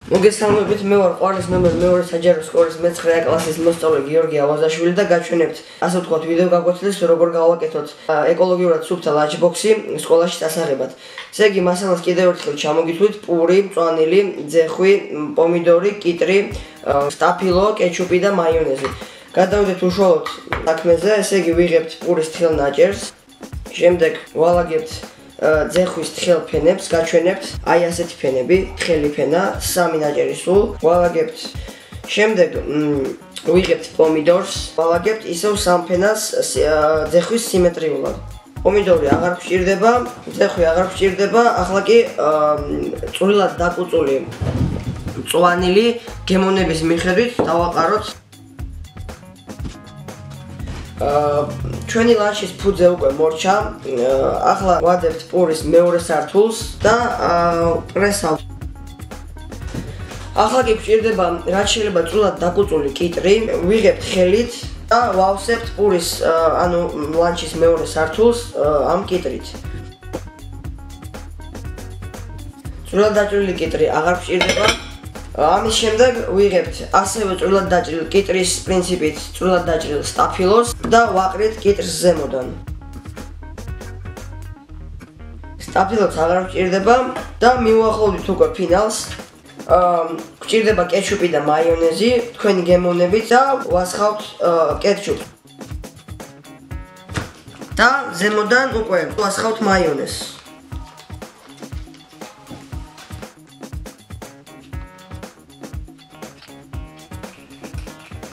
მოგესალმებით, მე ვარ ყვარის ნომერ მეორე საჯარო სკოლის მე-9 კლასის მოსწავლე გიორგი ავაზაშვილი და გაჩვენებთ, ასე ვთქვათ, ვიდეო გაკვეთილს, როგორ გავაკეთოთ ეკოლოგიურად სუფთა ლანჩბოქსი სკოლაში დასაღებად. ესე იგი, მასალას კიდევ ერთხელ ჩამოგითვლით: პური, მწვანილი, ძეხვი, პომიდორი, კიტრი, სტაფილო, კეჩუპი და მაიონეზი. გადავიდეთ უშუალოდ საქმეზე, ესე იგი, ვიღებთ პურის თხელ ნაჭერს, შემდეგ ვალაგებთ ძეხვის თხელ ფენებს, გაჩვენებთ აი ასეთი ფენები, თხელი ფენა, 3 ნაჭერი სულ, ვალაგებთ. შემდეგ ვიღებთ პომიდორს, ვალაგებთ ისევ 3 ფენას ძეხვის სიმეტრიულად. პომიდორი აღარ გვჭირდება, ძეხვი აღარ გვჭირდება, ახლა კი წვრილად დაკუწული მწვანილი გემოვნების მიხედვით დავაყაროთ. ჩვენი ლანჩის ფუძე უკვე მორჩა. ახლა ვადებთ პურის მეორე სართულს და პრესავთ. ახლა კი გვჭირდება რაც შეიძლება წვრილად დაკუწული კიტრი, ვიღებთ ხელით და ვავსებთ პურის, ანუ ლანჩის მეორე სართულს ამ კიტრით. წვრილად დაჭრილი კიტრი აღარ გვჭირდება. ამის შემდეგ ვიღებთ ასევე წვრილად დაჭრილ კიტრის პრინციპით წვრილად დაჭრილ სტაფილოს და ვაყრით კიტრს ზემოდან. სტაფილოც აღარ გვჭირდება და მივუახლოვდით უკვე ფინალს. გვჭირდება კეჩუპი და მაიონეზი, თქვენი გემოვნებით და ვასხავთ კეჩუპს. და ზემოდან უკვე ვასხავთ მაიონეზს.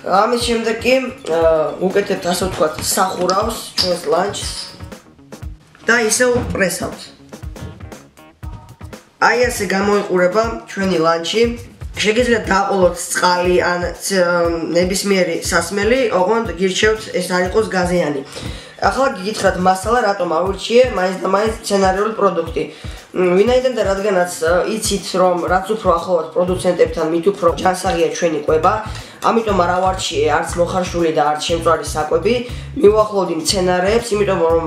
ამის შემდეგ კი ვუკეთებთ, ასე ვთქვათ, სახურავს ჩვენს ლანჩს და ისევ პრესავთ. აი ასე გამოიყურება ჩვენი ლანჩი. შეგიძლიათ დააყოლოთ წყალი ან ნებისმიერი სასმელი, ოღონდ გირჩევთ ეს არ იყოს გაზიანი. ახლა გიგითხრათ მასალა რატომ ავირჩიე მაინც და მაინც მცენარეული პროდუქტი. ვინაიდან და რადგანაც იცით რომ რაც უფრო ახლოვად პროდუცენტებთან მით უფრო ჯანსაღია ჩვენი კვება, ამიტომ არ ავარჩიე არც მოხარშული და არც შემწვარი საკვები, მივუახლოვდი მცენარეებს, იმიტომ რომ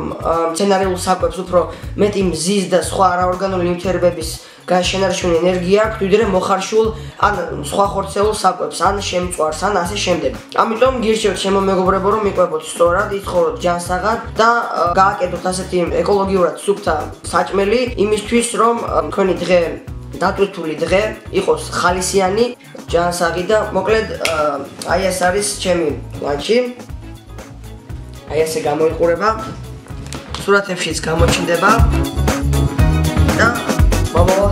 მცენარეულ საკვებს უფრო მეტი მზის და სხვა არაორგანული ნივთიერებების განშენარჩუნი ენერგია აქვს, ვიდრე მოხარშულ ან სხვა ხორცეულ საკვებს, ან შემწვარს, ან ასე შემდეგ. ამიტომ გირჩევთ ჩემო მეგობრებო, რომ იკვებოთ სწორად, იცხოვროთ ჯანსაღად და გააკეთოთ ასეთი ეკოლოგიურად სუფთა საჭმელი, იმისთვის რომ თქვენი დღე დატვირთული დღე იყოს ხალისიანი, ჯანსაღი და მოკლედ აი ეს არის ჩემი ლანჩი. აი ასე გამოიყურება. სურათებშიც გამოჩნდება და მომავალ